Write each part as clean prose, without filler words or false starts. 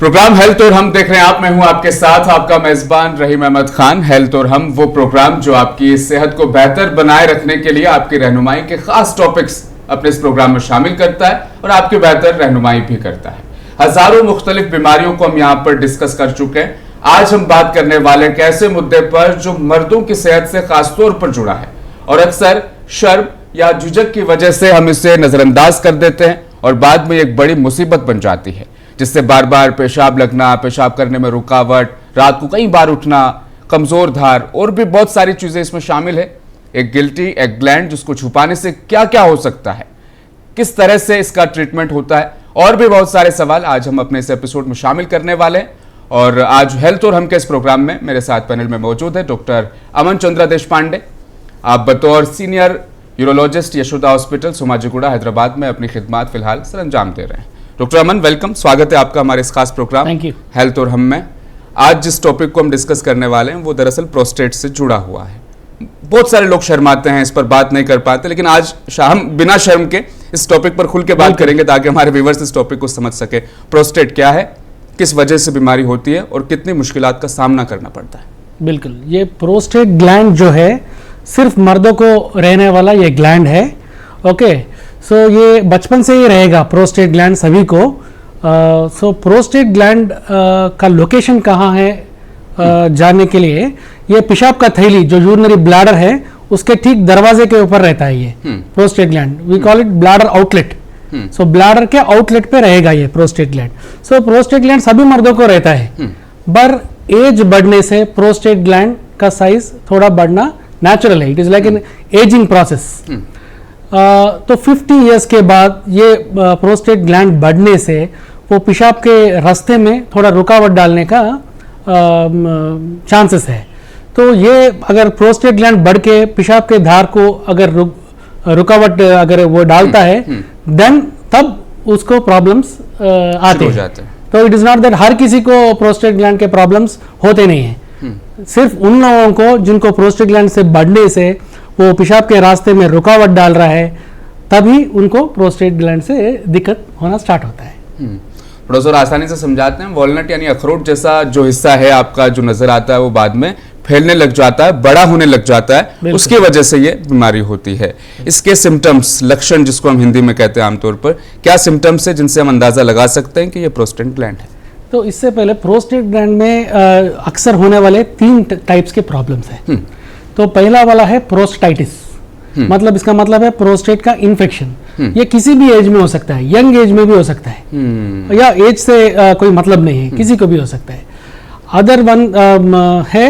Programme health और हम देख रहे हैं आप। मैं हूं आपके साथ आपका मेजबान रहीम अहमद खान। हेल्थ और हम वो प्रोग्राम जो आपकी सेहत को बेहतर बनाए रखने के लिए आपकी रहनुमाई के खास टॉपिक्स अपने इस प्रोग्राम में शामिल करता है और आपकी बेहतर रहनुमाई भी करता है। हजारों मुख्तलिफ बीमारियों को हम यहाँ पर डिस्कस कर चुके हैं। आज हम बात करने वाले एक ऐसे मुद्दे पर जो मर्दों की सेहत से खासतौर पर जुड़ा है और अक्सर शर्म या झुझक की वजह से हम इसे नजरअंदाज कर देते हैं और बाद में एक बड़ी मुसीबत बन जाती है, जिससे बार बार पेशाब लगना, पेशाब करने में रुकावट, रात को कई बार उठना, कमजोर धार और भी बहुत सारी चीजें इसमें शामिल है। एक गिल्टी एग ग्लैंड जिसको छुपाने से क्या क्या हो सकता है, किस तरह से इसका ट्रीटमेंट होता है और भी बहुत सारे सवाल आज हम अपने इस एपिसोड में शामिल करने वाले हैं। और आज हेल्थ और हम के इस प्रोग्राम में मेरे साथ पैनल में मौजूद है डॉक्टर अमन चंद्रा देशपांडे। आप बतौर senior urologist Yashoda hospital Somajiguda Hyderabad में अपनी खिदमत फिलहाल सर अंजाम दे रहे हैं। डॉक्टर अमन, वेलकम, स्वागत है आपका हमारे इस खास प्रोग्राम हेल्थ और हम में। आज जिस टॉपिक को हम डिस्कस करने वाले हैं वो दरअसल प्रोस्टेट से जुड़ा हुआ है। बहुत सारे लोग शर्माते हैं, इस पर बात नहीं कर पाते, लेकिन आज हम बिना शर्म के इस टॉपिक पर खुल के बात करेंगे ताकि हमारे व्यूअर्स इस टॉपिक को समझ सके। प्रोस्टेट क्या है, किस वजह से बीमारी होती है और कितनी मुश्किलात का सामना करना पड़ता है? बिल्कुल, ये प्रोस्टेट ग्लैंड जो है सिर्फ मर्दों को रहने वाला ये ग्लैंड है। ओके, सो ये बचपन से ही रहेगा प्रोस्टेट ग्लैंड सभी को। सो प्रोस्टेट ग्लैंड का लोकेशन कहाँ है जानने के लिए, ये पेशाब का थैली जो यूरिनरी ब्लैडर है उसके ठीक दरवाजे के ऊपर रहता है ये prostate gland. We call it bladder outlet. So bladder के आउटलेट पे रहेगा ये prostate gland. So prostate gland सभी मर्दों को रहता है, पर एज बढ़ने से प्रोस्टेट ग्लैंड का साइज थोड़ा बढ़ना नेचुरल है। It is like an ageing process. तो 50 इयर्स के बाद ये प्रोस्टेट ग्लैंड बढ़ने से वो पेशाब के रास्ते में थोड़ा रुकावट डालने का चांसेस है। तो ये अगर प्रोस्टेट ग्लैंड बढ़ के पेशाब के धार को अगर रुकावट अगर वो डालता है देन तब उसको प्रॉब्लम्स आते हैं। तो इट इज नॉट दैट हर किसी को प्रोस्टेट ग्लैंड के प्रॉब्लम्स होते नहीं हैं। सिर्फ उन लोगों को जिनको प्रोस्टेट ग्लैंड से बढ़ने से वो पेशाब के रास्ते में रुकावट डाल रहा है तभी उनको प्रोस्टेट ग्लैंड से दिक्कत होना स्टार्ट होता है। थोड़ा सा आसानी से समझाते हैं। वॉलनट यानी अखरोट जैसा जो हिस्सा है आपका जो नजर आता है वो बाद में फैलने लग जाता है, बड़ा होने लग जाता है, उसकी वजह से ये बीमारी होती है। इसके सिम्टम्स, लक्षण जिसको हम हिंदी में कहते हैं आमतौर पर, क्या सिम्टम्स है जिनसे हम अंदाजा लगा सकते हैं कि ये प्रोस्टेट ग्लैंड है? तो इससे पहले प्रोस्टेट ग्लैंड में अक्सर होने वाले 3 टाइप्स के प्रॉब्लम्स हैं। तो पहला वाला है प्रोस्टाइटिस, मतलब इसका मतलब है प्रोस्टेट का इन्फेक्शन। ये किसी भी एज में हो सकता है, यंग एज में भी हो सकता है या एज से कोई मतलब नहीं है, किसी को भी हो सकता है। अदर वन है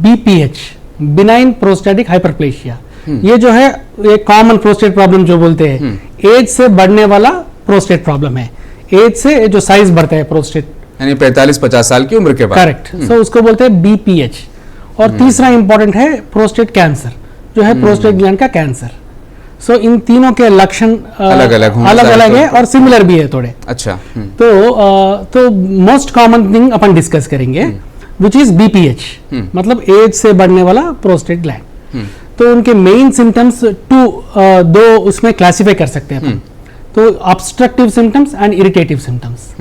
BPH, बिनाइन प्रोस्टेटिक हाइपरप्लेशिया। ये जो है एक कॉमन प्रोस्टेट प्रॉब्लम जो बोलते हैं, एज से बढ़ने वाला प्रोस्टेट प्रॉब्लम है। एज से जो साइज बढ़ता है प्रोस्टेट, यानी 45-50 साल की उम्र के बाद। करेक्ट। सो उसको बोलते हैं BPH। और तीसरा इंपॉर्टेंट है प्रोस्टेट कैंसर, जो है प्रोस्टेट ग्लैंड का कैंसर। सो इन तीनों के लक्षण अलग अलग है और सिमिलर भी है थोड़े। अच्छा। तो मोस्ट कॉमन थिंग अपन डिस्कस करेंगे विच इज BPH, मतलब एज से बढ़ने वाला प्रोस्टेट ग्लैंड। तो उनके मेन सिम्टम्स दो उसमें क्लासिफाई कर सकते हैं अपन। तो obstructive symptoms and irritative symptoms.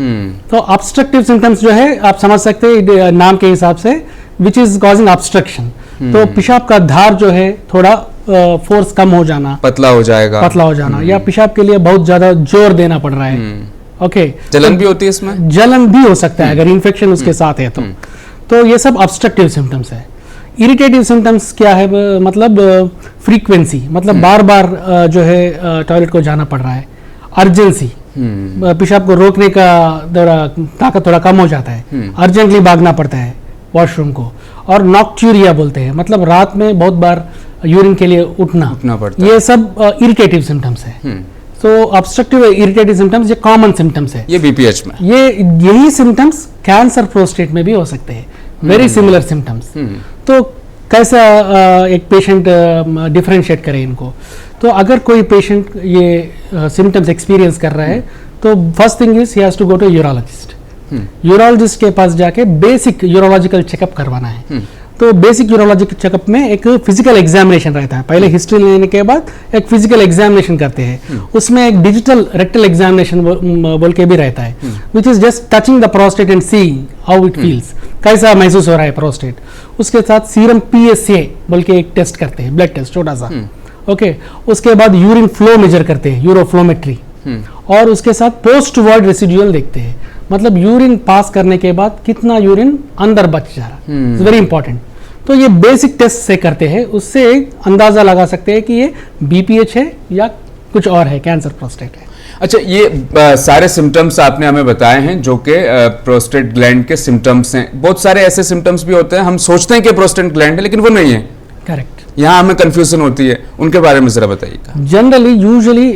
तो ऑब्स्ट्रक्टिव सिम्टम्स जो है आप समझ सकते हैं नाम के हिसाब से, विच इज कॉजिंग ऑब्स्ट्रक्शन। तो पेशाब का धार जो है थोड़ा फोर्स कम हो जाना, पतला हो जाना, या पेशाब के लिए बहुत ज्यादा जोर देना पड़ रहा है। ओके, जलन भी होती है इसमें? जलन भी हो सकता है अगर इन्फेक्शन उसके साथ है तो ये सब ऑब्स्ट्रक्टिव सिम्टम्स है। इरिटेटिव सिम्टम्स क्या है, मतलब फ्रीक्वेंसी, मतलब बार बार जो है टॉयलेट को जाना पड़ रहा है। अर्जेंसी, पेशाब को रोकने का ताकत थोड़ा कम हो जाता है, अर्जेंटली भागना पड़ता है वॉशरूम को। और नॉक्ट्यूरिया बोलते हैं, मतलब रात में बहुत बार यूरिन के लिए उठना पड़ता है। ये सब इरिटेटिव सिम्टम्स है। तो ऑब्स्ट्रक्टिव इरिटेटिव सिम्टम्स ये कॉमन सिम्टम्स है। ये BPH में यही सिम्टम्स कैंसर प्रोस्टेट में भी हो सकते हैं, वेरी सिमिलर सिम्टम्स। तो कैसा एक पेशेंट डिफरेंशिएट करे इनको? तो अगर कोई पेशेंट ये सिम्टम्स एक्सपीरियंस कर रहा है तो first thing is he has to go to urologist. Urologist के पास जाके बेसिक यूरोलॉजिकल चेकअप करवाना है। तो बेसिक यूरोलॉजिक चेकअप में एक फिजिकल एग्जामिनेशन रहता है, पहले हिस्ट्री लेने के बाद एक फिजिकल एग्जामिनेशन करते हैं, उसमें एक डिजिटल रेक्टल एग्जामिनेशन बोल के भी रहता है, which is just touching the prostate and seeing how it feels, कैसा महसूस हो रहा है प्रोस्टेट। उसके साथ सीरम PSA बोल के एक टेस्ट करते हैं, ब्लड टेस्ट छोटा सा, ओके। उसके बाद यूरिन फ्लो मेजर करते हैं, यूरोफ्लोमेट्री, और उसके साथ पोस्ट वॉइड रेसिडुअल देखते हैं, मतलब यूरिन पास करने के बाद कितना यूरिन अंदर बच जा रहा है, वेरी इंपॉर्टेंट। तो ये बेसिक टेस्ट से करते हैं, उससे अंदाजा लगा सकते हैं कि ये BPH है या कुछ और है, कैंसर प्रोस्टेट है। अच्छा, ये सारे सिम्टम्स आपने हमें बताए हैं जो कि प्रोस्टेट ग्लैंड के सिम्टम्स हैं। बहुत सारे ऐसे सिम्टम्स भी होते हैं हम सोचते हैं कि प्रोस्टेट ग्लैंड है लेकिन वो नहीं है। करेक्ट, यहाँ हमें कंफ्यूजन होती है, उनके बारे में जरा बताइएगा। Generally usually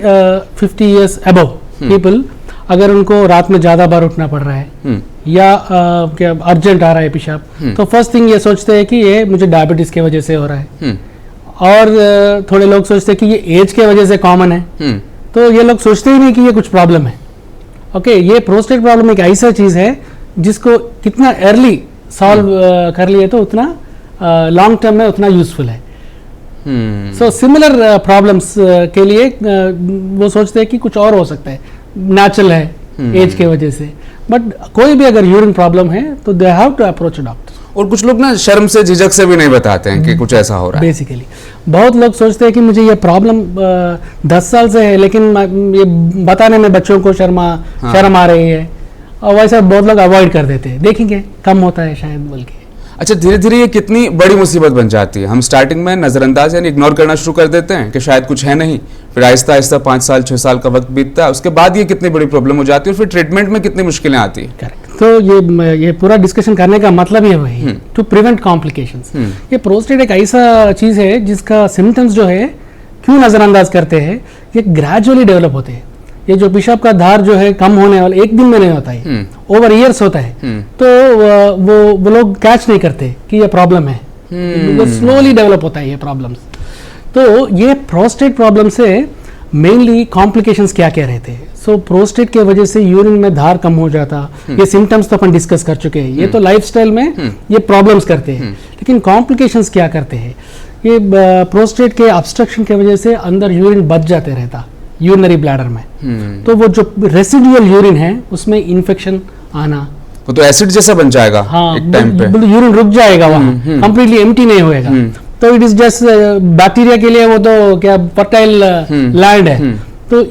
50 years above people, अगर उनको रात में ज्यादा बार उठना पड़ रहा है या क्या अर्जेंट आ रहा है पेशाब, तो फर्स्ट थिंग ये सोचते हैं कि ये मुझे डायबिटीज की वजह से हो रहा है, और थोड़े लोग सोचते हैं कि ये एज के वजह से कॉमन है, तो ये लोग सोचते ही नहीं कि ये कुछ प्रॉब्लम है। ओके, ये प्रोस्टेट प्रॉब्लम एक ऐसा चीज है जिसको कितना अर्ली सॉल्व कर लिए तो उतना लॉन्ग टर्म में उतना यूजफुल है। सो सिमिलर प्रॉब्लम्स के लिए वो सोचते हैं कि कुछ और हो सकता है, नेचुरल है एज के वजह से, बट कोई भी अगर यूरिन प्रॉब्लम है तो they have to approach doctor. और कुछ लोग ना शर्म से, झिझक से भी नहीं बताते हैं कि कुछ ऐसा हो रहा है। बेसिकली बहुत लोग सोचते हैं कि मुझे ये प्रॉब्लम 10 साल से है, लेकिन ये बताने में बच्चों को शर्म आ रही है, और वैसा बहुत लोग अवॉइड कर देते हैं, देखेंगे कम होता है शायद बोल के। अच्छा, धीरे धीरे ये कितनी बड़ी मुसीबत बन जाती है। हम स्टार्टिंग में नजरअंदाज यानी इग्नोर करना शुरू कर देते हैं कि शायद कुछ है नहीं, फिर आहिस्ता आहिस्ता 5 साल 6 साल का वक्त बीतता है, उसके बाद ये कितनी बड़ी प्रॉब्लम हो जाती है, और फिर ट्रीटमेंट में कितनी मुश्किलें आती है। करेक्ट, तो ये पूरा डिस्कशन करने का मतलब ये वही, टू प्रिवेंट कॉम्प्लिकेशंस। ये प्रोस्टेट एक ऐसा चीज है जिसका सिम्टम्स जो है क्यों नजरअंदाज करते हैं, ये ग्रेजुअली डेवलप होते हैं। ये जो पेशाब का धार जो है कम होने वाला एक दिन में नहीं होता है, ओवर ईयर्स होता है, तो वो लोग कैच नहीं करते कि ये प्रॉब्लम है, वो स्लोली डेवलप होता है ये प्रॉब्लम्स। तो ये प्रोस्टेट प्रॉब्लम से मेनली कॉम्प्लिकेशंस क्या क्या रहते हैं। सो प्रोस्टेट के वजह से यूरिन में धार कम हो जाता, ये सिम्टम्स तो अपन डिस्कस कर चुके हैं, ये तो लाइफस्टाइल में ये प्रॉब्लम्स करते हैं, लेकिन कॉम्प्लिकेशंस क्या करते हैं, ये प्रोस्टेट के ऑब्स्ट्रक्शन के वजह से अंदर यूरिन बच जाते रहता यूरिनरी ब्लैडर में, तो वो जो रेसिडुअल यूरिन है उसमें इन्फेक्शन आना, वो तो एसिड जैसा बन जाएगा। हाँ, एक टाइम पे यूरिन रुक जाएगा वहाँ, कंप्लीटली एम्प्टी नहीं होएगा, तो इट इज जस्ट बैक्टीरिया के लिए वो तो क्या फर्टाइल लैंड है, तो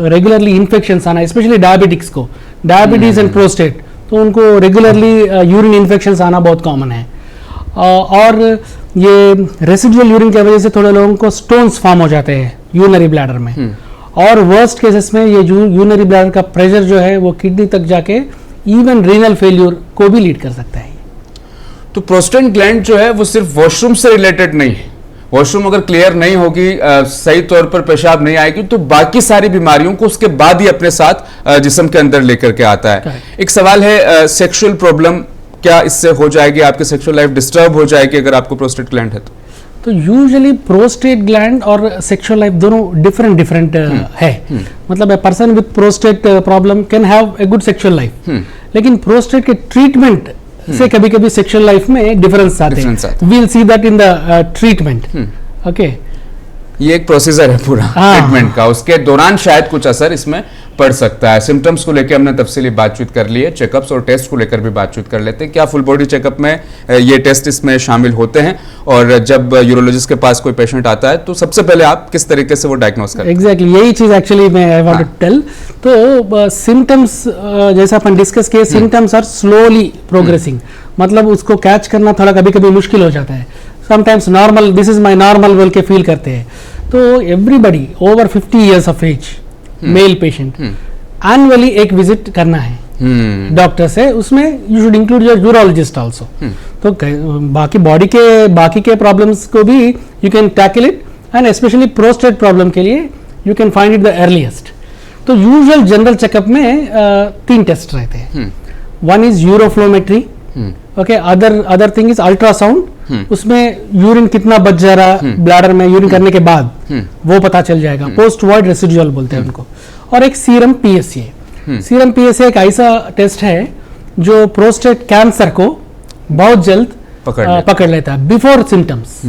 रेगुलरली इन्फेक्शंस आना, स्पेशली डायबिटिक्स को, डायबिटीज एंड प्रोस्टेट, तो उनको रेगुलरली यूरिन इन्फेक्शंस आना बहुत कॉमन है। और ये रेसिडुअल यूरिन की वजह से थोड़े लोगों को स्टोन्स फॉर्म हो जाते हैं यूरिनरी ब्लैडर में, और वर्स्ट केसेस में ये यूरिनरी ब्लैडर का प्रेशर जो है वो किडनी तक जाके इवन रीनल फेल्यूर को भी लीड कर सकता है। तो प्रोस्टेट ग्लैंड जो है वो सिर्फ वॉशरूम से रिलेटेड नहीं है। वॉशरूम अगर क्लियर नहीं होगी, सही तौर पर पेशाब नहीं आएगी, तो बाकी सारी बीमारियों को उसके बाद ही अपने साथ जिस्म के अंदर लेकर के आता है। एक सवाल है, सेक्सुअल प्रॉब्लम क्या इससे हो जाएगी, आपकी सेक्सुअल लाइफ डिस्टर्ब हो जाएगी अगर आपको प्रोस्टेट ग्लैंड है तो? यूजुअली प्रोस्टेट ग्लैंड और सेक्सुअल लाइफ दोनों डिफरेंट है। मतलब a person with prostate problem can have a good sexual life, लेकिन प्रोस्टेट के ट्रीटमेंट से कभी कभी सेक्सुअल लाइफ में डिफरेंस आते हैं। We'll see that in the treatment. Okay, ये एक प्रोसीजर है पूरा ट्रीटमेंट का, उसके दौरान शायद कुछ असर इसमें पड़ सकता है। सिम्टम्स को लेकर हमने तफसीली बातचीत कर ली है, चेकअप्स और टेस्ट को लेकर भी बातचीत कर लेते हैं। क्या फुल बॉडी चेकअप में ये टेस्ट इसमें शामिल होते हैं, और जब यूरोलॉजिस्ट के पास कोई पेशेंट आता है तो सबसे पहले आप किस तरीके से वो डायग्नोस करते हैं? एग्जैक्टली, यही चीज एक्चुअली मैं आई वांट टू टेल। तो सिम्टम्स जैसा अपन डिस्कस किए, सिम्टम्स आर स्लोली प्रोग्रेसिंग, मतलब उसको कैच करना थोड़ा कभी कभी मुश्किल हो जाता है। Sometimes normal, this is my normal बोल के फील करते हैं। तो everybody over 50 years of age male patient annually एक विजिट करना है डॉक्टर से, उसमें you should include your urologist also. तो बाकी के प्रॉब्लम्स को भी you can tackle it, and specially prostate problem के लिए you can find it the earliest. तो यूजुअल जनरल चेकअप में 3 टेस्ट रहते हैं। One is uroflowmetry, okay, other thing is ultrasound, उसमें यूरिन कितना बच जा रहा ब्लैडर में यूरिन करने के बाद वो पता चल जाएगा, पोस्ट वॉइड रेसिडुअल बोलते हैं उनको। और एक सीरम PSA। सीरम PSA एक ऐसा टेस्ट है जो प्रोस्टेट कैंसर को बहुत जल्द पकड़ लेता है बिफोर सिम्टम्स।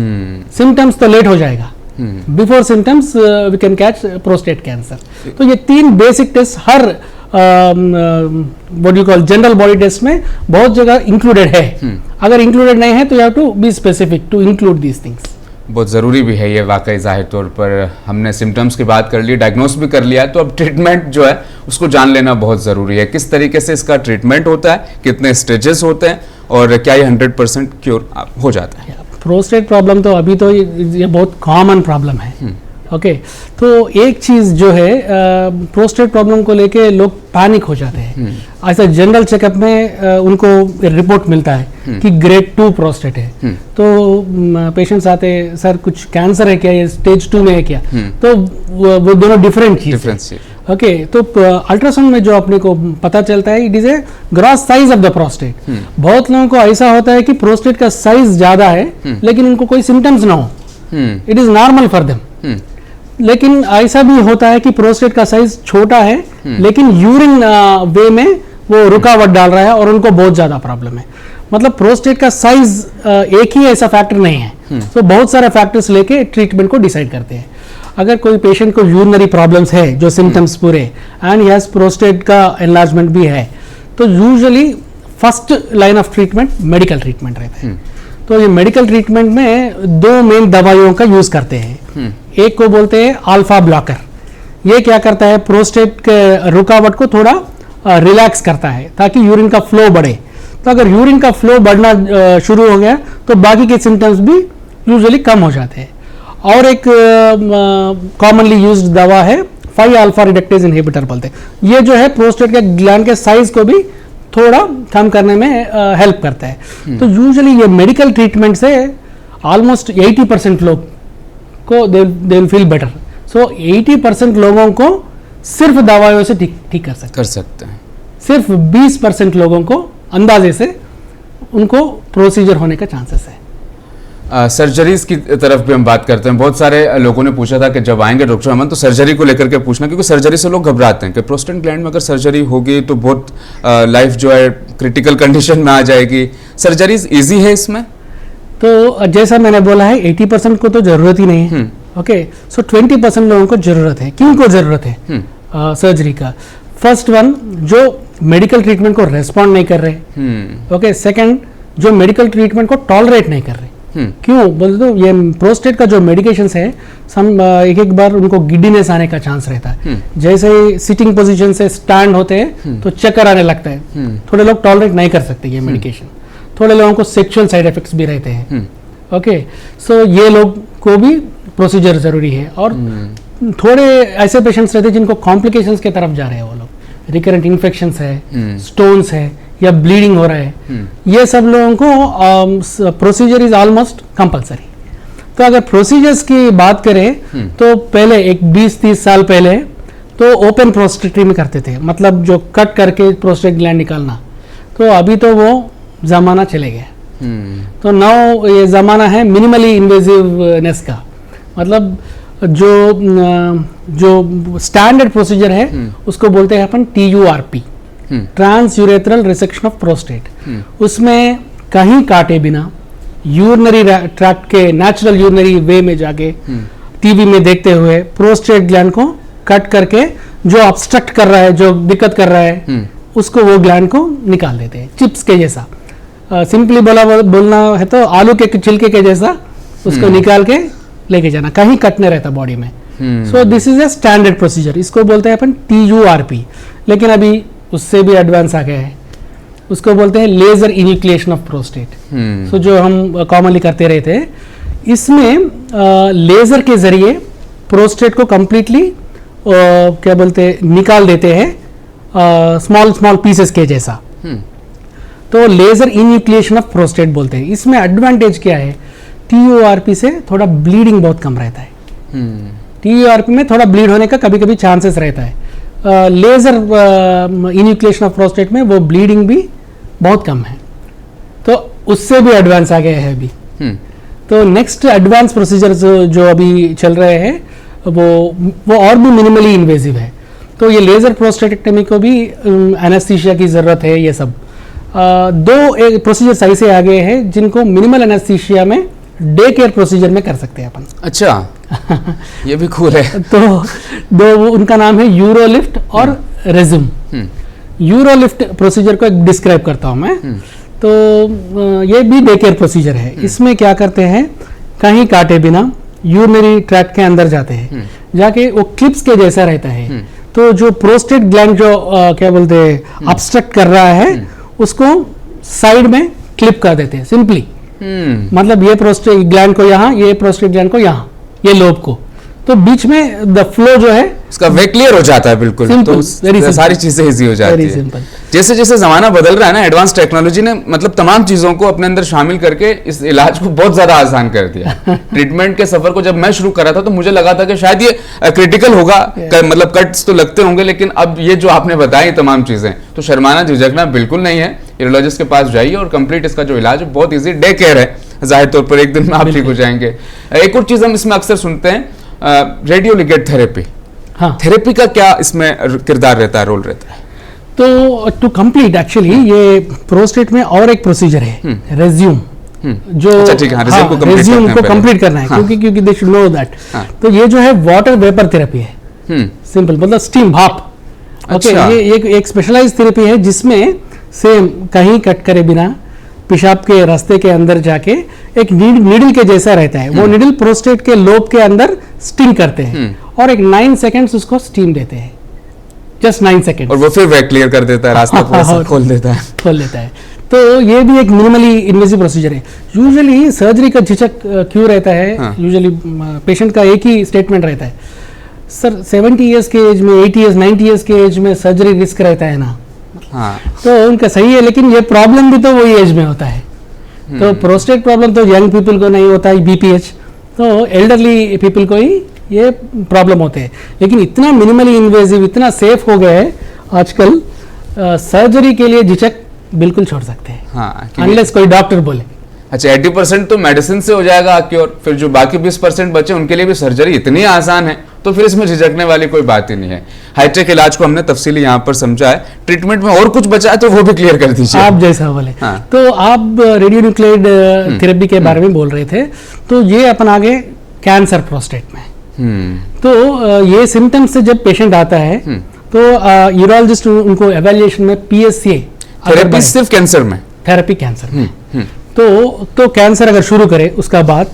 सिम्टम्स तो लेट हो जाएगा, before symptoms we can catch prostate cancer. तो ये 3 बेसिक टेस्ट हर what you call general body test में बहुत जगह इंक्लूडेड है। अगर इंक्लूडेड नहीं है तो you have to be specific to include these things. बहुत ज़रूरी भी है ये वाकई। जाहिर तौर पर हमने सिम्टम्स की बात कर ली, डायग्नोस भी कर लिया, तो अब ट्रीटमेंट जो है उसको जान लेना बहुत ज़रूरी है। किस तरीके से इसका ट्रीटमेंट होता है, कितने स्टेजेस होते हैं और क्या ये 100% क्योर हो जाता है? प्रोस्टेट प्रॉब्लम तो अभी तो ये बहुत कॉमन प्रॉब्लम है। ओके, तो एक चीज़ जो है प्रोस्टेट प्रॉब्लम को लेके लोग पैनिक हो जाते हैं। ऐसा जनरल चेकअप में उनको रिपोर्ट मिलता है कि ग्रेड 2 प्रोस्टेट है, तो पेशेंट्स आते हैं, सर कुछ कैंसर है क्या, ये स्टेज 2 में है क्या? तो वो दोनों डिफरेंट चीज़। ओके, तो अल्ट्रासाउंड में जो अपने को पता चलता है it is a gross size of the prostate. बहुत लोगों को ऐसा होता है कि प्रोस्टेट का साइज ज्यादा है लेकिन उनको कोई सिम्टम्स ना हो, it is normal for them. लेकिन ऐसा भी होता है कि प्रोस्टेट का साइज छोटा है लेकिन यूरिन वे में वो रुकावट डाल रहा है और उनको बहुत ज्यादा प्रॉब्लम है। मतलब प्रोस्टेट का साइज एक ही ऐसा फैक्टर नहीं है, तो बहुत सारे फैक्टर्स लेके ट्रीटमेंट को डिसाइड करते हैं। अगर कोई पेशेंट को यूरिनरी प्रॉब्लम्स है जो सिम्टम्स पूरे एंड यस प्रोस्टेट का एनलार्जमेंट भी है, तो usually first line of treatment medical treatment रहता है। तो ये मेडिकल ट्रीटमेंट में 2 मेन दवाइयों का यूज करते हैं। एक को बोलते हैं अल्फा ब्लॉकर। ये क्या करता है, प्रोस्टेट के रुकावट को थोड़ा रिलैक्स करता है ताकि यूरिन का फ्लो बढ़े। तो अगर यूरिन का फ्लो बढ़ना शुरू हो गया तो बाकी के सिम्टम्स भी यूजुअली कम हो जाते हैं। और एक कॉमनली यूज्ड दवा है 5 अल्फा रिडक्टेज इनहिबिटर बोलते हैं। ये जो है प्रोस्टेट के ग्लैंड के साइज को भी थोड़ा कम करने में हेल्प करता है। तो यूजुअली ये मेडिकल ट्रीटमेंट से ऑलमोस्ट 80% लोग को दे विल फील बेटर। सो 80% लोगों को सिर्फ दवाइयों से ठीक कर सकते हैं। सिर्फ 20% लोगों को अंदाजे से उनको प्रोसीजर होने का चांसेस है। सर्जरीज की तरफ भी हम बात करते हैं। बहुत सारे लोगों ने पूछा था कि जब आएंगे डॉक्टर अमन तो सर्जरी को लेकर के पूछना, क्योंकि सर्जरी से लोग घबराते हैं कि प्रोस्टेट ग्लैंड में अगर सर्जरी होगी तो बहुत लाइफ जो है क्रिटिकल कंडीशन में आ जाएगी। सर्जरीज इजी है इसमें? तो जैसा मैंने बोला है 80% को तो जरूरत ही नहीं है। ओके, सो 20% लोगों को जरूरत है। किन को जरूरत है सर्जरी का? फर्स्ट वन, जो मेडिकल ट्रीटमेंट को रेस्पॉन्ड नहीं कर रहे। ओके, सेकंड, जो मेडिकल ट्रीटमेंट को टॉलरेट नहीं कर रहे। क्यों बोलते तो ये प्रोस्टेट का जो मेडिकेशंस है एक बार उनको गिड्डीनेस आने का चांस रहता है। जैसे ही सिटिंग पोजीशन से स्टैंड होते हैं तो चक्कर आने लगता है। थोड़े लोग टॉलरेट नहीं कर सकते ये मेडिकेशन। थोड़े लोगों को सेक्सुअल साइड इफेक्ट्स भी रहते हैं। ओके, सो ये लोग को भी प्रोसीजर जरूरी है। और थोड़े ऐसे पेशेंट्स रहते हैं जिनको कॉम्प्लिकेशंस की तरफ जा रहे हैं, वो लोग रिकरेंट इन्फेक्शंस है, स्टोन्स है या ब्लीडिंग हो रहा है, ये सब लोगों को प्रोसीजर इज ऑलमोस्ट कंपलसरी। तो अगर प्रोसीजर्स की बात करें तो पहले एक 20-30 साल पहले तो ओपन प्रोस्टेक्टमी करते थे, मतलब जो कट करके प्रोस्टेट ग्लैंड निकालना। तो अभी तो वो जमाना चले गया। तो नाउ ये जमाना है मिनिमली इन्वेजिवनेस का। मतलब जो स्टैंडर्ड प्रोसीजर है उसको बोलते हैं अपन TURP, transurethral resection of prostate. उसमें कहीं काटे बिना यूरिनरी ट्रैक्ट के नेचुरल यूरिनरी वे में जाके टीवी में देखते हुए प्रोस्टेट ग्लैंड को कट करके जो ऑब्स्ट्रक्ट कर रहा है, जो दिक्कत कर रहा है, उसको वो ग्लैंड को निकाल देते हैं चिप्स के जैसा। सिंपली बोलना है तो आलू के छिलके के जैसा उसको निकाल के लेके जाना, कहीं कट नहीं रहता बॉडी में। So this is a standard procedure, इसको बोलते हैं अपन TURP। लेकिन अभी उससे भी एडवांस आ गया है, उसको बोलते हैं लेजर इन्यूक्लिएशन ऑफ प्रोस्टेट। सो जो हम कॉमनली करते रहते हैं, इसमें लेजर के जरिए प्रोस्टेट को कंप्लीटली क्या बोलते हैं निकाल देते हैं स्मॉल पीसेस के जैसा। तो लेजर इन्यूक्लिएशन ऑफ प्रोस्टेट बोलते हैं। इसमें एडवांटेज क्या है, TURP से थोड़ा ब्लीडिंग बहुत कम रहता है। TURP में थोड़ा ब्लीड होने का कभी कभी चांसेस रहता है। लेजर इन्यूक्लिएशन ऑफ प्रोस्टेट में वो ब्लीडिंग भी बहुत कम है, तो उससे भी एडवांस आ गया है अभी। तो नेक्स्ट एडवांस प्रोसीजर जो अभी चल रहे हैं वो और भी मिनिमली इन्वेजिव है। तो ये लेजर प्रोस्टेटेक्टमी को भी एनेस्थीसिया की ज़रूरत है ये सब। दो एक प्रोसीजर ऐसे आ गए हैं जिनको मिनिमल एनेस्थीसिया में डे केयर प्रोसीजर में कर सकते हैं अपन। अच्छा ये भी कूल है। तो दो उनका नाम है यूरोलिफ्ट और रेज्यूम। यूरोलिफ्ट प्रोसीजर को डिस्क्राइब करता हूं मैं। तो ये भी डे केयर प्रोसीजर है। इसमें क्या करते हैं, कहीं काटे बिना यूरिनरी ट्रैक्ट के अंदर जाते हैं, जाके वो क्लिप्स के जैसा रहता है। तो जो प्रोस्टेट ग्लैंड जो क्या बोलते हैं ऑब्स्ट्रक्ट कर रहा है उसको साइड में क्लिप कर देते हैं सिंपली। मतलब ये प्रोस्टेट ग्लैंड को यहाँ, ये प्रोस्टेट ग्लैंड को यहाँ, ये लोब को, तो बीच में द फ्लो जो है उसका वे क्लियर हो जाता है बिल्कुल। तो सारी चीजें इजी हो जाती है। जैसे जैसे जमाना बदल रहा है ना, एडवांस टेक्नोलॉजी ने मतलब तमाम चीजों को अपने अंदर शामिल करके इस इलाज को बहुत ज्यादा आसान कर दिया। ट्रीटमेंट के सफर को जब मैं शुरू कर रहा था तो मुझे लगा था कि शायद ये क्रिटिकल होगा, मतलब कट्स तो लगते होंगे, लेकिन अब ये जो आपने बताई तमाम चीजें, तो शर्माना झिझकना बिल्कुल नहीं है। यूरोलॉजिस्ट के पास जाइए और कंप्लीट इसका जो इलाज है बहुत ईजी, डे केयर है, जाहिर तौर पर एक दिन में आप ठीक हो जाएंगे। एक और चीज हम इसमें अक्सर सुनते हैं, रेडियो लिगेट थेरेपी। हाँ, थेरेपी का क्या इसमें किरदार रहता है, रोल रहता है? तो टू कंप्लीट एक्चुअली ये प्रोस्टेट में और एक प्रोसीजर है रेज्यूम, जो अच्छा ठीक है, रेज्यूम को कंप्लीट करना है। क्योंकि दे शुड नो दैट। तो ये जो है वाटर वेपर थेरेपी है, सिंपल मतलब स्टीम भाप। ओके, ये एक स्पेशलाइज्ड थेरेपी है जिसमें सेम कहीं कट करे बिना पेशाब के रास्ते के अंदर जाके एक नीडल के जैसा रहता है, वो नीडल प्रोस्टेट के लोब के अंदर स्टिंग करते हैं और एक 9 सेकंड्स उसको स्टीम देते हैं, जस्ट 9 सेकंड, और वो फिर वे क्लियर कर देता है, रास्ता पूरा खोल देता है। तो ये भी एक मिनिमली इन्वेसिव प्रोसीजर है। यूजुअली सर्जरी का झिझक क्यों रहता है? यूजुअली पेशेंट का एक ही स्टेटमेंट रहता है, सर 70 इयर्स के एज में, 80 इयर्स 90 इयर्स के एज में सर्जरी रिस्क रहता है ना। तो उनका सही है, लेकिन ये प्रॉब्लम भी तो वही एज में होता है। तो प्रोस्टेट प्रॉब्लम तो यंग पीपल को नहीं होता है, बीपीएच तो एल्डरली पीपल को ही ये प्रॉब्लम होते हैं। लेकिन इतना मिनिमली इन्वेसिव, इतना सेफ हो गया है आजकल, सर्जरी के लिए झिझक बिल्कुल छोड़ सकते हैं, अनलेस कोई डॉक्टर बोले। अच्छा, 80% तो मेडिसिन से हो जाएगा क्योर, फिर जो बाकी 20% बचे उनके लिए भी सर्जरी इतनी आसान है, तो फिर इसमें झिझकने वाली कोई बात ही नहीं है। हाईटेक इलाज को हमने तफसीली यहाँ पर समझा है। ट्रीटमेंट में और कुछ बचा है तो वो भी क्लियर कर दीजिए आप जैसा बोले। तो आप रेडियो न्यूक्लिड थेरेपी के बारे में बोल रहे थे, तो ये अपन आगे कैंसर प्रोस्टेट में। तो ये सिम्टम्स से जब पेशेंट आता है तो यूरोलॉजिस्ट उनको एवेल्युएशन में PSA थेरेपी, सिर्फ कैंसर में थेरेपी, कैंसर में तो कैंसर अगर शुरू करे उसका बाद,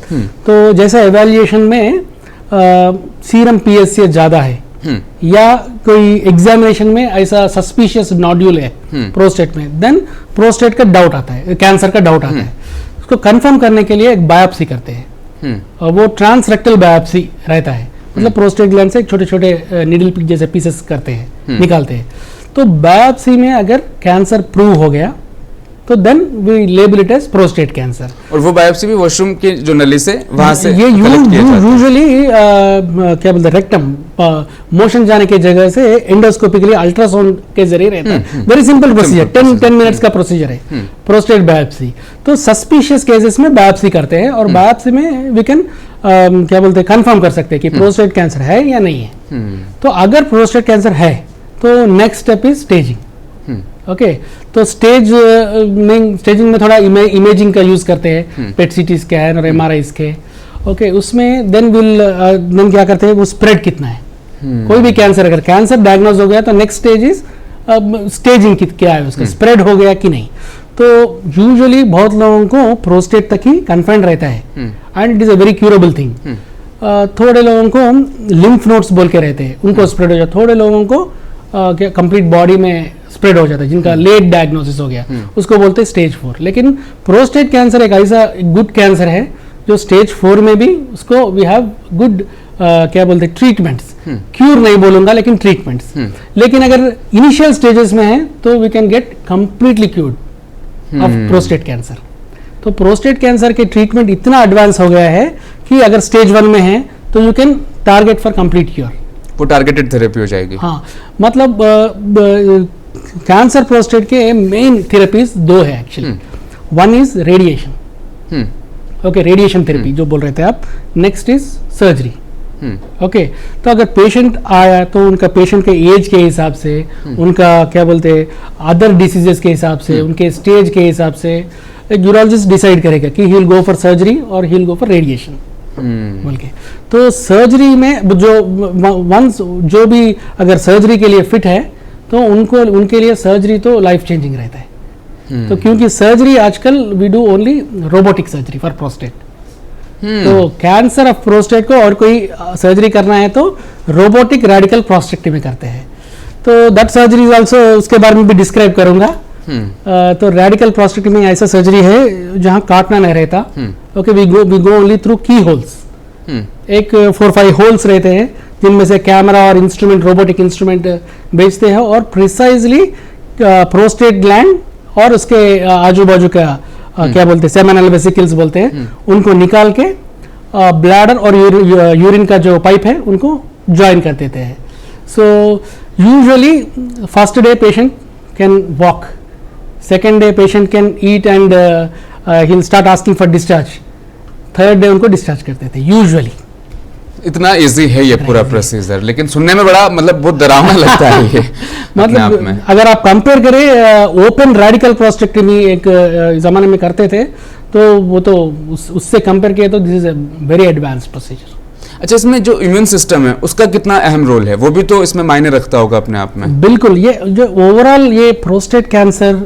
तो जैसा एवेल्युएशन में सीरम PSA ज्यादा है या कोई एग्जामिनेशन में ऐसा सस्पिशियस नोड्यूल है प्रोस्टेट में, देन प्रोस्टेट का डाउट आता है, कैंसर का डाउट आता है। उसको कंफर्म करने के लिए एक बायोप्सी करते हैं, और वो ट्रांसरेक्टल बायोप्सी रहता है, मतलब प्रोस्टेट ग्लैंड से छोटे छोटे नीडल पिक जैसे पीसेस करते हैं, निकालते हैं। तो बायोप्सी में अगर कैंसर प्रूव हो गया तो then we label it as prostate cancer. और वो बायोप्सी भी वॉशरूम की जो नली से वहां से ये यूजुअली क्या बोलते हैं, रेक्टम मोशन जाने की जगह से एंडोस्कोपिकली अल्ट्रासाउंड के जरिए रहता है। वेरी सिंपल प्रोसीजर, 10 मिनट्स का प्रोसीजर है प्रोस्टेट बायोप्सी। तो सस्पिशियस केसेस में बायोप्सी करते हैं, और बायोप्सी में वी कैन क्या बोलते हैं, कंफर्म कर सकते हैं कि प्रोस्टेट कैंसर है या नहीं है। तो अगर प्रोस्टेट कैंसर है तो next step is staging. Okay, तो स्टेजिंग में थोड़ा इमेजिंग का यूज करते हैं, पेट CT स्कैन और MRI के। ओके, उसमें देन क्या करते हैं, वो स्प्रेड कितना है। कोई भी कैंसर, अगर कैंसर डायग्नोज हो गया तो नेक्स्ट स्टेज इज स्टेजिंग क्या है उसका, स्प्रेड हो गया कि नहीं। तो यूजुअली बहुत लोगों को प्रोस्टेट तक ही कन्फाइंड रहता है, and it is a very curable thing. थोड़े लोगों को लिम्फ नोड्स बोल के रहते हैं, उनको स्प्रेड हो जाता है। थोड़े लोगों को कंप्लीट बॉडी में स्प्रेड हो जाता है, जिनका लेट डायग्नोसिस हो गया, उसको बोलते हैं स्टेज 4। लेकिन प्रोस्टेट कैंसर एक ऐसा गुड कैंसर है जो स्टेज 4 में भी उसको वी हैव गुड क्या बोलते हैं, ट्रीटमेंट्स। क्यूर नहीं बोलूंगा, लेकिन ट्रीटमेंट्स। लेकिन अगर इनिशियल स्टेजेस में है तो we can get completely cured of prostate cancer. तो प्रोस्टेट कैंसर के ट्रीटमेंट इतना एडवांस हो गया है कि अगर स्टेज 1 में है तो you can target for complete cure, वो टारगेटेड थेरेपी हो जाएगी। हाँ, मतलब कैंसर प्रोस्टेट के मेन थेरेपीज 2 है actually. One is radiation, okay, radiation therapy जो बोल रहे थे आप। नेक्स्ट इज सर्जरी, ओके तो अगर पेशेंट आया तो उनका पेशेंट के एज के हिसाब से, उनका क्या बोलते हैं अदर डिसीजेस के हिसाब से, उनके स्टेज के हिसाब से एक यूरोलॉजिस्ट डिसाइड करेगा कि he will go for surgery और he will go for radiation बोल के। तो सर्जरी में जो वंस जो भी अगर सर्जरी के लिए फिट है तो उनके लिए सर्जरी तो लाइफ चेंजिंग रहता है। तो क्योंकि सर्जरी आजकल we do only robotic surgery for prostate. तो कैंसर ऑफ प्रोस्टेट को और कोई सर्जरी करना है तो रोबोटिक रेडिकल प्रोस्टेक्टमी करते हैं। तो दैट सर्जरी इज आल्सो, उसके बारे में भी डिस्क्राइब करूंगा। तो रेडिकल प्रोस्टेक्टमी ऐसा सर्जरी है जहां काटना नहीं रहता। Okay, we go only through key holes. एक 4-5 होल्स रहते हैं जिनमें से कैमरा और इंस्ट्रूमेंट, रोबोटिक इंस्ट्रूमेंट भेजते हैं और प्रिसाइजली प्रोस्टेट ग्लैंड और उसके आजू बाजू का क्या बोलते हैं सेमिनल वेसिकल्स बोलते हैं, उनको निकाल के ब्लैडर और यूरिन का जो पाइप है उनको ज्वाइन कर देते हैं। So usually first day patient can walk, second day patient can eat and he will start asking for discharge, third day उनको डिस्चार्ज कर देते हैं यूजुअली। इतना इजी है ये पूरा प्रोसीजर, लेकिन सुनने में बड़ा मतलब बहुत डरावना लगता है ये अपने आप में। अगर आप कंपेयर करें ओपन रेडिकल प्रोस्टेक्टमी एक जमाने में करते थे तो वो तो उससे कंपेयर किया तो this is a very advanced procedure. अच्छा, इसमें जो इम्यून सिस्टम है उसका कितना अहम रोल है, वो भी तो इसमें मायने रखता होगा अपने आप में? बिल्कुल, ये जो ओवरऑल ये प्रोस्टेट कैंसर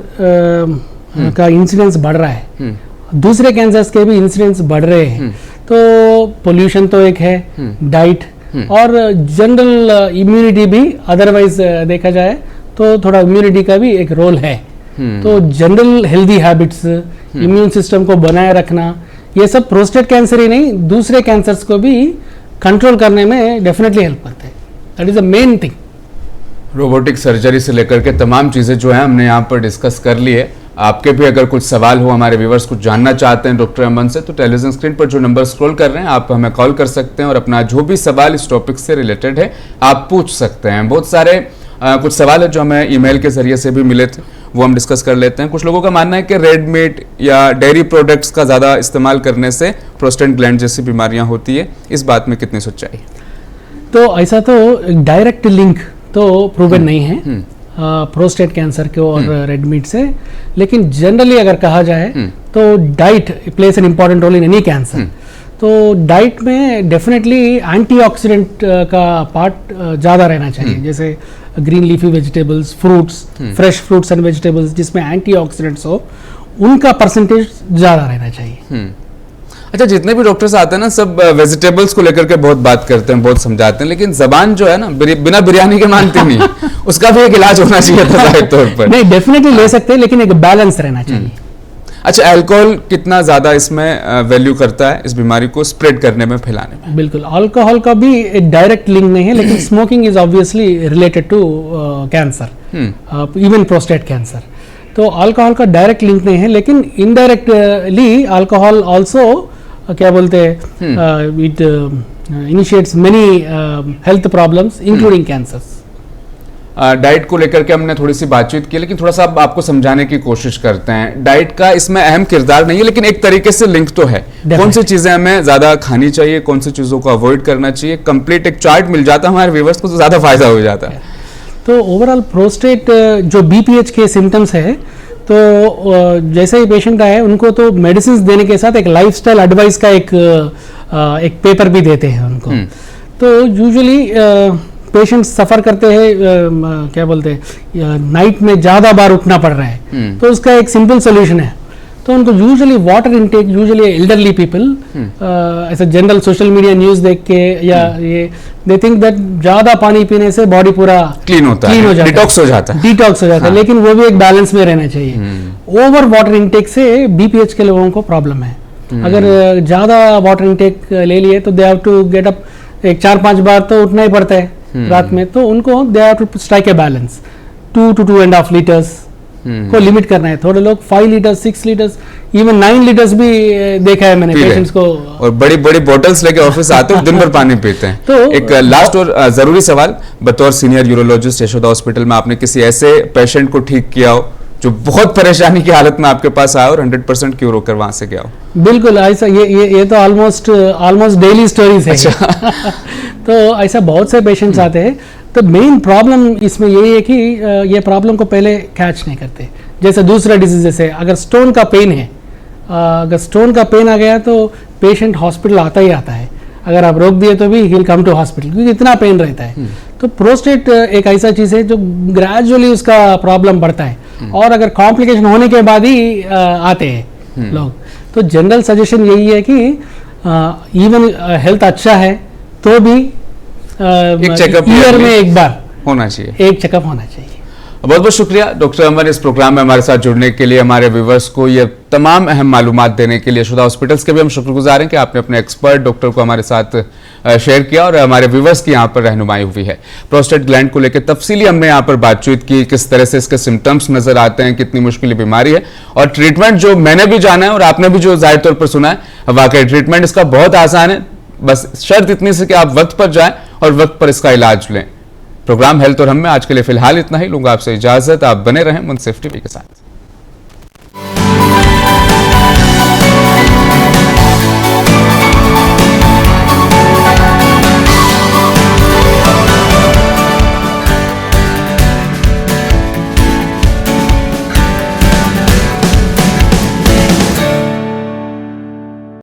का इंसिडेंस बढ़ रहा है, दूसरे कैंसर्स के भी इंसिडेंस बढ़ रहे हैं। तो पोल्यूशन तो एक है, डाइट और जनरल इम्यूनिटी भी, अदरवाइज देखा जाए तो थोड़ा इम्यूनिटी का भी एक रोल है। तो general healthy habits, immune system को बनाए रखना, ये सब प्रोस्टेट कैंसर ही नहीं दूसरे कैंसर्स को भी कंट्रोल करने में डेफिनेटली हेल्प करते हैं। That is the main thing. Robotic surgery से लेकर के तमाम चीज़ें जो है हमने यहाँ पर डिस्कस कर ली है। आपके भी अगर कुछ सवाल हो, हमारे व्यूवर्स कुछ जानना चाहते हैं डॉक्टर अमन से, तो टेलीविजन स्क्रीन पर जो नंबर स्क्रॉल कर रहे हैं आप हमें कॉल कर सकते हैं और अपना जो भी सवाल इस टॉपिक से रिलेटेड है आप पूछ सकते हैं। बहुत सारे कुछ सवाल है जो हमें ईमेल के जरिए से भी मिले थे, वो हम डिस्कस कर लेते हैं। कुछ लोगों का मानना है कि रेड मीट या डेयरी प्रोडक्ट्स का ज़्यादा इस्तेमाल करने से प्रोस्टेट ग्लैंड जैसी बीमारियां होती है, इस बात में कितनी सच्चाई? तो ऐसा तो डायरेक्ट लिंक तो प्रूवन नहीं है प्रोस्टेट कैंसर के और रेड मीट से, लेकिन जनरली अगर कहा जाए तो diet plays an important role in any cancer. तो डाइट में डेफिनेटली एंटीऑक्सीडेंट का पार्ट ज़्यादा रहना चाहिए, जैसे green leafy vegetables, fruits, fresh fruits and vegetables जिसमें एंटीऑक्सीडेंट्स हो, उनका परसेंटेज ज़्यादा रहना चाहिए। अच्छा, जितने भी डॉक्टर्स आते हैं ना सब वेजिटेबल्स को लेकर के बहुत बात करते हैं, बहुत समझाते हैं, लेकिन जबान जो है ना बिना बिरयानी के मानती नहीं। उसका भी एक इलाज होना चाहिए था जाहिर तौर पर। नहीं, डेफिनेटली ले सकते हैं, लेकिन एक बैलेंस रहना चाहिए। अच्छा, अल्कोहल कितना ज्यादा इसमें वैल्यू करता है इस बीमारी को स्प्रेड करने में, फैलाने में? बिल्कुल, अल्कोहल का भी एक डायरेक्ट लिंक नहीं है, लेकिन smoking is obviously related to cancer, even prostate cancer. तो अल्कोहल का डायरेक्ट लिंक नहीं है, लेकिन इनडायरेक्टली अल्कोहल ऑल्सो क्या बोलते हैं it initiates many health problems including cancers. Diet को लेकर के हमने थोड़ी सी बातचीत की, लेकिन थोड़ा सा आपको समझाने की कोशिश करते हैं। डाइट का इसमें अहम किरदार नहीं है, लेकिन एक तरीके से लिंक तो है। कौन सी चीजें हमें ज्यादा खानी चाहिए, कौन सी चीजों को अवॉइड करना चाहिए, कंप्लीट एक चार्ट मिल जाता है हमारे व्यूअर्स को तो ज्यादा फायदा हो जाता है। तो ओवरऑल प्रोस्टेट जो बीपीएच के सिम्टम्स है, तो जैसे ही पेशेंट आए उनको तो मेडिसिन देने के साथ एक लाइफस्टाइल एडवाइस का एक पेपर भी देते हैं उनको। तो यूजुअली पेशेंट सफ़र करते हैं, क्या बोलते हैं, नाइट में ज़्यादा बार उठना पड़ रहा है, तो उसका एक सिंपल सोल्यूशन है। तो उनको usually water intake, usually elderly people ऐसा जनरल सोशल मीडिया न्यूज़ देख के या ये दे थिंक दैट ज़्यादा पानी पीने से बॉडी पूरा क्लीन हो जाता है, डिटॉक्स हो जाता है, लेकिन वो भी एक बैलेंस में रहना चाहिए। ओवर वाटर इनटेक से बीपीएच के लोगों को प्रॉब्लम है। अगर ज़्यादा वाटर इनटेक ले लिए तो they have to get up, एक 4-5 बार तो उठना ही पड़ता है रात में, तो उनको they have to strike a balance. 2 to 2.5 litres को लिमिट करना है। थोड़े लोग 5 लीटर्स, 6 लीटर्स, इवन 9 लीटर्स भी देखा है मैंने पेशेंट्स को, और बड़ी बड़ी बोतल्स लेके ऑफिस आते हैं, दिन भर पानी पीते हैं। तो एक लास्ट और जरूरी सवाल, बतौर सीनियर यूरोलॉजिस्ट यशोदा हॉस्पिटल में आपने किसी ऐसे पेशेंट को ठीक किया हो जो बहुत परेशानी की हालत में आपके पास आया और 100% क्योर होकर वहां से गया हो? बिल्कुल ऐसा, ये तो ऑलमोस्ट डेली स्टोरीज है। अच्छा। तो ऐसा बहुत से पेशेंट्स आते हैं। तो मेन प्रॉब्लम इसमें यही है कि ये प्रॉब्लम को पहले कैच नहीं करते। जैसे दूसरा डिजीजेस है, अगर स्टोन का पेन है, अगर स्टोन का पेन आ गया तो पेशेंट हॉस्पिटल आता ही आता है। अगर आप रोक दिए तो भी he will come to hospital, क्योंकि इतना पेन रहता है। तो प्रोस्टेट एक ऐसा चीज़ है जो ग्रेजुअली उसका प्रॉब्लम बढ़ता है और अगर कॉम्प्लिकेशन होने के बाद ही आते हैं लोग। तो जनरल सजेशन यही है कि इवन हेल्थ अच्छा है तो भी एक चेकअप ईयर में एक बार होना चाहिए, एक चेकअप होना चाहिए। बहुत बहुत शुक्रिया डॉक्टर अमन इस प्रोग्राम में हमारे साथ जुड़ने के लिए, हमारे व्यूवर्स को ये तमाम अहम मालूमात देने के लिए। यशोदा हॉस्पिटल्स के भी हम शुक्रगुजार हैं कि आपने अपने एक्सपर्ट डॉक्टर को हमारे साथ शेयर किया और हमारे व्यूवर्स की यहाँ पर रहनुमाई हुई है। प्रोस्टेट ग्लैंड को लेकर तफसीली हमने यहाँ पर बातचीत की, किस तरह से इसके सिम्टम्स नजर आते हैं, कितनी मुश्किल बीमारी है और ट्रीटमेंट जो मैंने भी जाना है और आपने भी जो जाहिर तौर पर सुना है, वाकई ट्रीटमेंट इसका बहुत आसान है। बस शर्त इतनी सी कि आप वक्त पर जाएं और वक्त पर इसका इलाज लें। प्रोग्राम हेल्थ और हम में आज के लिए फिलहाल इतना ही। लूंगा आपसे इजाजत। आप बने रहें मुनसिफ टीवी के साथ।